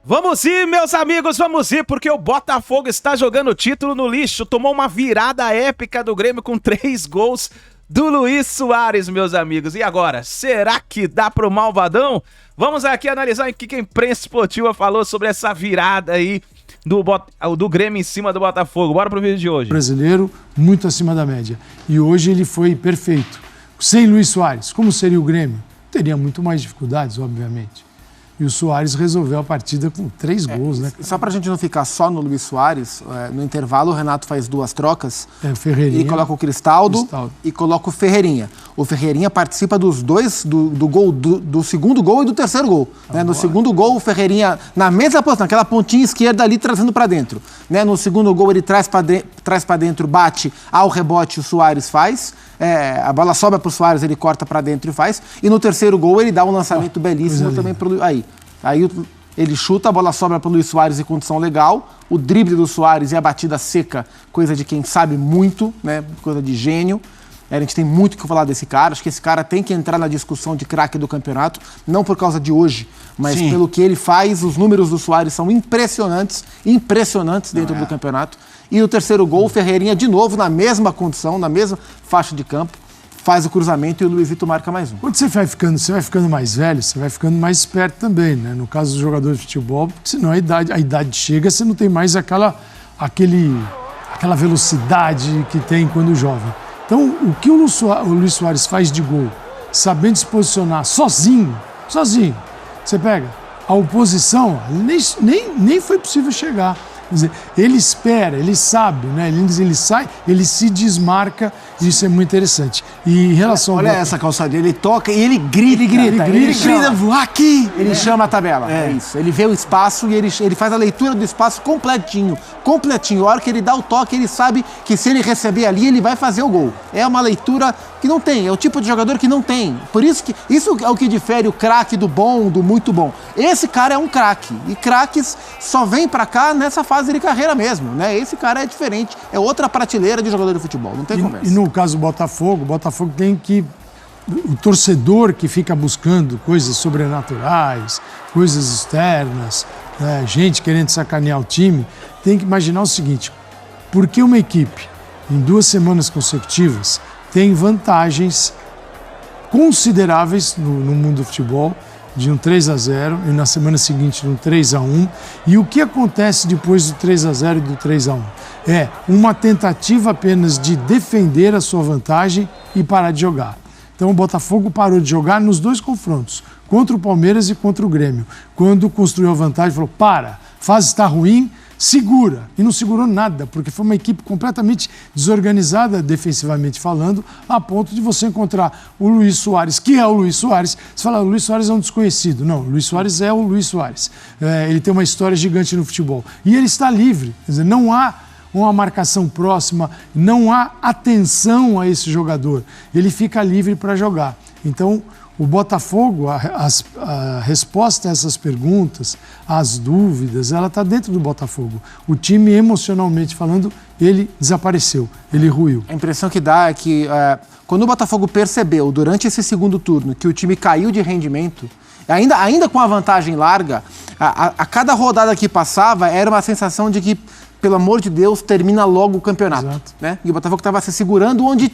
Vamos ir, meus amigos, vamos ir, porque o Botafogo está jogando o título no lixo. Tomou uma virada épica do Grêmio com 3 gols do Luis Soares, meus amigos. E agora, será que dá pro Malvadão? Vamos aqui analisar o que a imprensa esportiva falou sobre essa virada aí do Grêmio em cima do Botafogo. Bora pro vídeo de hoje. Brasileiro muito acima da média. E hoje ele foi perfeito. Sem Luis Soares, como seria o Grêmio? Teria muito mais dificuldades, obviamente. E o Soares resolveu a partida com 3 gols, né? Só pra gente não ficar só no Luis Soares, no intervalo o Renato faz 2 trocas. Ferreirinha. Ele coloca o Cristaldo e coloca o Ferreirinha. O Ferreirinha participa dos dois, do gol, do segundo gol e do terceiro gol. Né? No segundo gol, o Ferreirinha, na mesma posição, aquela pontinha esquerda ali, trazendo pra dentro. Né? No segundo gol, ele traz pra dentro, bate ao rebote, o Soares faz. A bola sobra pro Soares, ele corta pra dentro e faz. E no terceiro gol, ele dá um lançamento belíssimo também pro... Aí ele chuta, a bola sobra pro Luis Soares em condição legal. O drible do Soares e a batida seca, coisa de quem sabe muito, né? Coisa de gênio. A gente tem muito o que falar desse cara. Acho que esse cara tem que entrar na discussão de craque do campeonato, não por causa de hoje, mas pelo que ele faz. Os números do Soares são impressionantes dentro do campeonato. E o terceiro gol, o Ferreirinha de novo na mesma condição, na mesma faixa de campo, faz o cruzamento e o Luizito marca mais um. Quando você vai ficando mais velho, você vai ficando mais esperto também, né? No caso do jogador de futebol, porque senão a idade chega, você não tem mais aquela velocidade que tem quando jovem. Então, o que o Luis Soares faz de gol, sabendo se posicionar sozinho, você pega a oposição, nem foi possível chegar. Quer dizer, ele espera, ele sabe, né? Ele sai, ele se desmarca, e isso é muito interessante. E em relação Olha essa calçadinha, ele toca e ele grita. Ele grita, voar aqui! Ele chama a tabela, é isso. Ele vê o espaço e ele faz a leitura do espaço completinho. A hora que ele dá o toque, ele sabe que se ele receber ali, ele vai fazer o gol. É uma leitura que não tem, é o tipo de jogador que não tem. Por isso que isso é o que difere o craque do bom, do muito bom. Esse cara é um craque, e craques só vêm pra cá nessa fase de carreira mesmo, né? Esse cara é diferente, é outra prateleira de jogador de futebol, não tem conversa. E no caso do Botafogo, o Botafogo tem que... O torcedor que fica buscando coisas sobrenaturais, coisas externas, né, gente querendo sacanear o time, tem que imaginar o seguinte: por que uma equipe, em 2 semanas consecutivas, tem vantagens consideráveis no mundo do futebol, de um 3-0 e na semana seguinte de um 3-1. E o que acontece depois do 3-0 e do 3-1? É uma tentativa apenas de defender a sua vantagem e parar de jogar. Então o Botafogo parou de jogar nos 2 confrontos, contra o Palmeiras e contra o Grêmio. Quando construiu a vantagem, falou: para, a fase está ruim, segura. E não segurou nada, porque foi uma equipe completamente desorganizada, defensivamente falando, a ponto de você encontrar o Luis Soares, que é o Luis Soares. Você fala: o Luis Soares é um desconhecido. Não, o Luis Soares é o Luis Soares. Ele tem uma história gigante no futebol. E ele está livre. Quer dizer, não há uma marcação próxima, não há atenção a esse jogador. Ele fica livre para jogar. Então, o Botafogo, a resposta a essas perguntas, as dúvidas, ela está dentro do Botafogo. O time, emocionalmente falando, ele desapareceu, ele ruiu. A impressão que dá é que quando o Botafogo percebeu, durante esse segundo turno, que o time caiu de rendimento, ainda com a vantagem larga, a cada rodada que passava era uma sensação de que, pelo amor de Deus, termina logo o campeonato. Né? E o Botafogo estava se segurando onde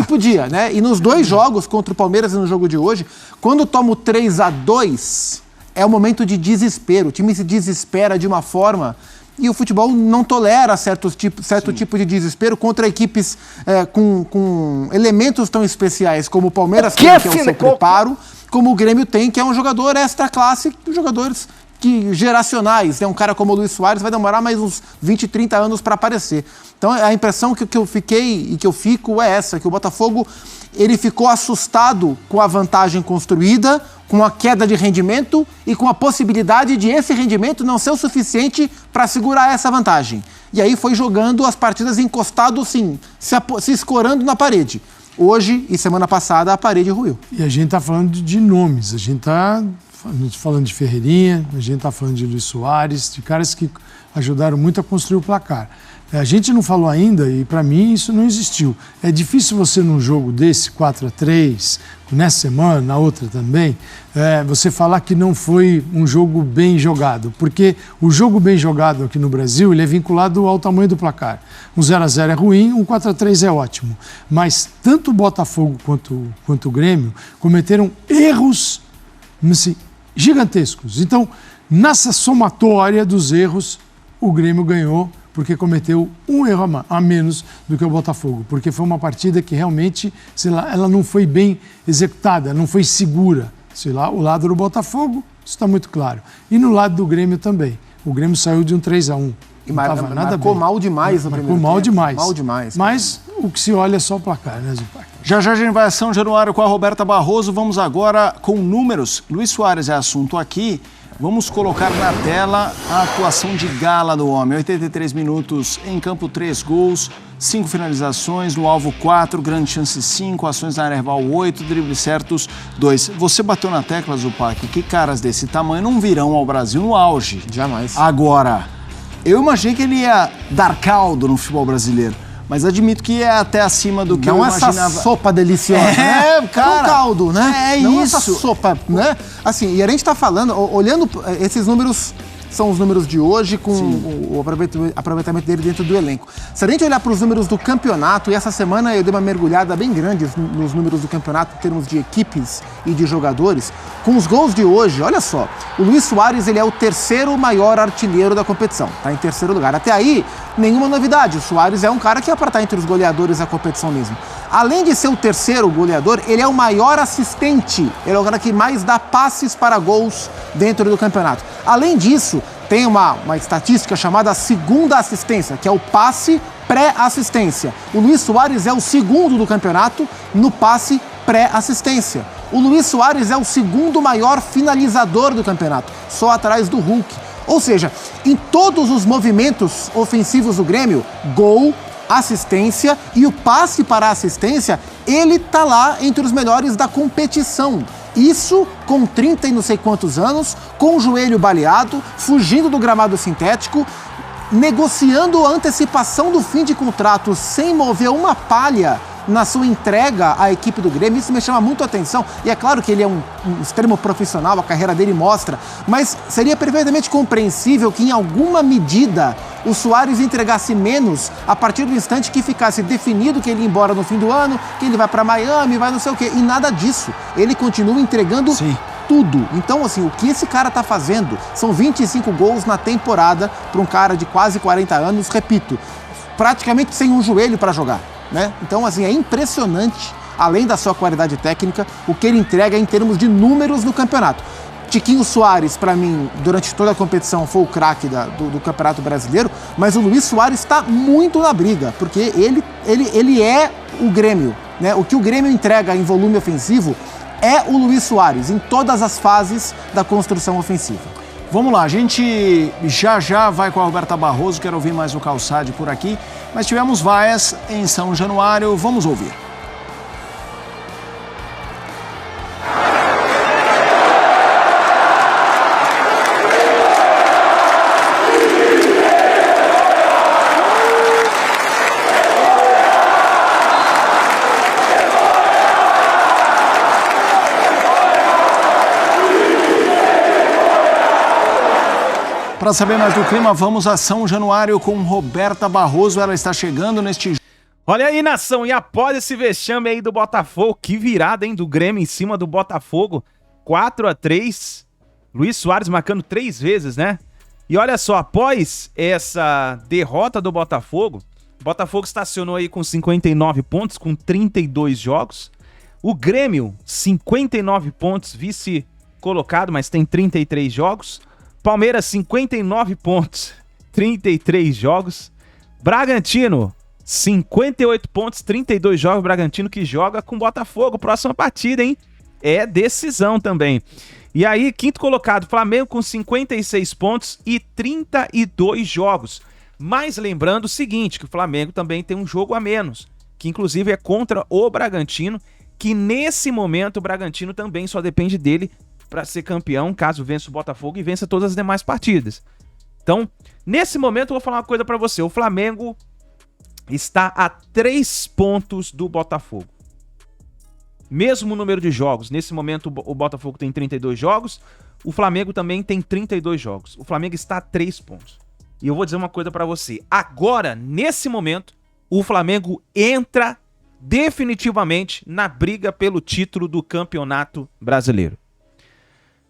podia. Né? E nos 2 jogos, contra o Palmeiras e no jogo de hoje, quando toma o 3-2, é um momento de desespero. O time se desespera de uma forma... E o futebol não tolera certo tipo de desespero contra equipes com elementos tão especiais como o Palmeiras, que é o seu preparo, como o Grêmio tem, que é um jogador extra-classe, jogadores geracionais, né? Um cara como o Luis Soares vai demorar mais uns 20, 30 anos para aparecer. Então a impressão que eu fiquei e que eu fico é essa, que o Botafogo ele ficou assustado com a vantagem construída, com a queda de rendimento e com a possibilidade de esse rendimento não ser o suficiente para segurar essa vantagem. E aí foi jogando as partidas encostado, sim, se escorando na parede. Hoje e semana passada a parede ruiu. E a gente está falando de nomes, a gente está falando de Ferreirinha, a gente está falando de Luis Soares, de caras que ajudaram muito a construir o placar. A gente não falou ainda, e para mim isso não existiu. É difícil você, num jogo desse, 4-3, nessa semana, na outra também, você falar que não foi um jogo bem jogado. Porque o jogo bem jogado aqui no Brasil, ele é vinculado ao tamanho do placar. Um 0-0 é ruim, um 4-3 é ótimo. Mas tanto o Botafogo quanto o Grêmio cometeram erros assim, gigantescos. Então, nessa somatória dos erros, o Grêmio ganhou porque cometeu um erro a menos do que o Botafogo, porque foi uma partida que realmente, sei lá, ela não foi bem executada, não foi segura. Sei lá, o lado do Botafogo, isso está muito claro. E no lado do Grêmio também. O Grêmio saiu de um 3-1. E marcou mal demais no primeiro tempo. Mal demais. Mal demais. Mas o que se olha é só o placar, né, Zupac? Já a gente vai a São Januário com a Roberta Barroso. Vamos agora com números. Luiz Soares é assunto aqui. Vamos colocar na tela a atuação de gala do homem. 83 minutos em campo, 3 gols, 5 finalizações, no alvo 4, grande chance 5, ações na área rival 8, dribles certos 2. Você bateu na tecla, Zupac, que caras desse tamanho não virão ao Brasil no auge. Jamais. Agora, eu imaginei que ele ia dar caldo no futebol brasileiro. Mas admito que é até acima do que eu imaginava. Não essa sopa deliciosa, né? Cara. É um caldo, né? É não isso. Essa sopa, né? Assim, e a gente tá falando, olhando esses números, são os números de hoje com o aproveitamento dele dentro do elenco. Se a gente olhar para os números do campeonato, e essa semana eu dei uma mergulhada bem grande nos números do campeonato em termos de equipes e de jogadores, com os gols de hoje, olha só, o Luiz Soares ele é o 3º maior artilheiro da competição, tá em 3º lugar. Até aí, nenhuma novidade, o Soares é um cara que é para estar entre os goleadores da competição mesmo. Além de ser o 3º goleador, ele é o maior assistente, ele é o cara que mais dá passes para gols dentro do campeonato. Além disso, tem uma estatística chamada segunda assistência, que é o passe pré-assistência. O Luiz Soares é o 2º do campeonato no passe pré-assistência. O Luiz Soares é o 2º maior finalizador do campeonato, só atrás do Hulk. Ou seja, em todos os movimentos ofensivos do Grêmio, gol, assistência e o passe para a assistência, ele tá lá entre os melhores da competição. Isso com 30 e não sei quantos anos, com o joelho baleado, fugindo do gramado sintético, negociando a antecipação do fim de contrato sem mover uma palha na sua entrega à equipe do Grêmio. Isso me chama muito a atenção. E é claro que ele é um extremo profissional, a carreira dele mostra, mas seria perfeitamente compreensível que em alguma medida o Soares entregasse menos a partir do instante que ficasse definido que ele ia embora no fim do ano, que ele vai para Miami, vai não sei o quê. E nada disso. Ele continua entregando tudo. Então, assim, o que esse cara tá fazendo são 25 gols na temporada para um cara de quase 40 anos, repito, praticamente sem um joelho para jogar, né? Então, assim, é impressionante, além da sua qualidade técnica, o que ele entrega em termos de números no campeonato. Tiquinho Soares, para mim, durante toda a competição, foi o craque do Campeonato Brasileiro, mas o Luiz Soares está muito na briga, porque ele é o Grêmio, né? O que o Grêmio entrega em volume ofensivo é o Luiz Soares, em todas as fases da construção ofensiva. Vamos lá, a gente já vai com a Roberta Barroso, quero ouvir mais o Calçade por aqui, mas tivemos vaias em São Januário, vamos ouvir. Para saber mais do clima, vamos a São Januário com Roberta Barroso. Ela está chegando neste... Olha aí, nação, e após esse vexame aí do Botafogo, que virada, hein, do Grêmio em cima do Botafogo, 4-3, Luiz Soares marcando 3 vezes, né? E olha só, após essa derrota do Botafogo, o Botafogo estacionou aí com 59 pontos, com 32 jogos. O Grêmio, 59 pontos, vice-colocado, mas tem 33 jogos. Palmeiras, 59 pontos, 33 jogos. Bragantino, 58 pontos, 32 jogos. Bragantino que joga com Botafogo. Próxima partida, hein? É decisão também. E aí, quinto colocado, Flamengo com 56 pontos e 32 jogos. Mas lembrando o seguinte, que o Flamengo também tem um jogo a menos, que inclusive é contra o Bragantino, que nesse momento o Bragantino também só depende dele para ser campeão, caso vença o Botafogo e vença todas as demais partidas. Então, Nesse momento, eu vou falar uma coisa pra você. O Flamengo está a 3 pontos do Botafogo. Mesmo número de jogos. Nesse momento, o Botafogo tem 32 jogos. O Flamengo também tem 32 jogos. O Flamengo está a 3 pontos. E eu vou dizer uma coisa pra você. Agora, nesse momento, o Flamengo entra definitivamente na briga pelo título do Campeonato Brasileiro.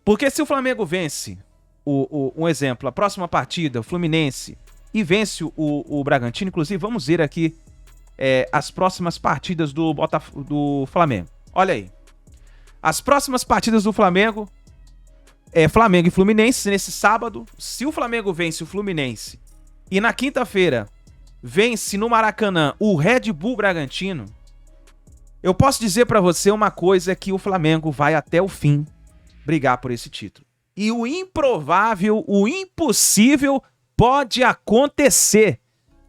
Porque se o Flamengo vence, um exemplo, a próxima partida, o Fluminense, e vence o Bragantino, inclusive vamos ver aqui as próximas partidas do Flamengo. Olha aí. As próximas partidas do Flamengo Flamengo e Fluminense nesse sábado. Se o Flamengo vence o Fluminense e na quinta-feira vence no Maracanã o Red Bull Bragantino, eu posso dizer pra você uma coisa, que o Flamengo vai até o fim brigar por esse título. E o improvável, o impossível pode acontecer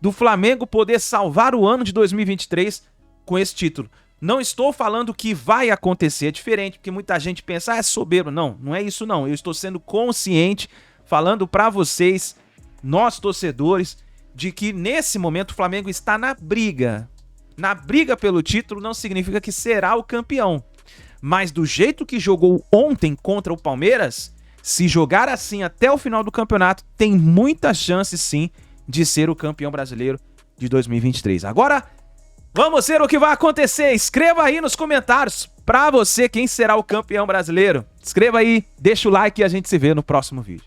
do Flamengo poder salvar o ano de 2023 com esse título. Não estou falando que vai acontecer, é diferente, porque muita gente pensa, é soberbo. Não, não é isso não. Eu estou sendo consciente, falando pra vocês, nós torcedores, de que nesse momento o Flamengo está na briga. Na briga pelo título não significa que será o campeão. Mas do jeito que jogou ontem contra o Palmeiras, se jogar assim até o final do campeonato, tem muita chance sim de ser o campeão brasileiro de 2023. Agora, vamos ver o que vai acontecer. Escreva aí nos comentários pra você quem será o campeão brasileiro. Escreva aí, deixa o like e a gente se vê no próximo vídeo.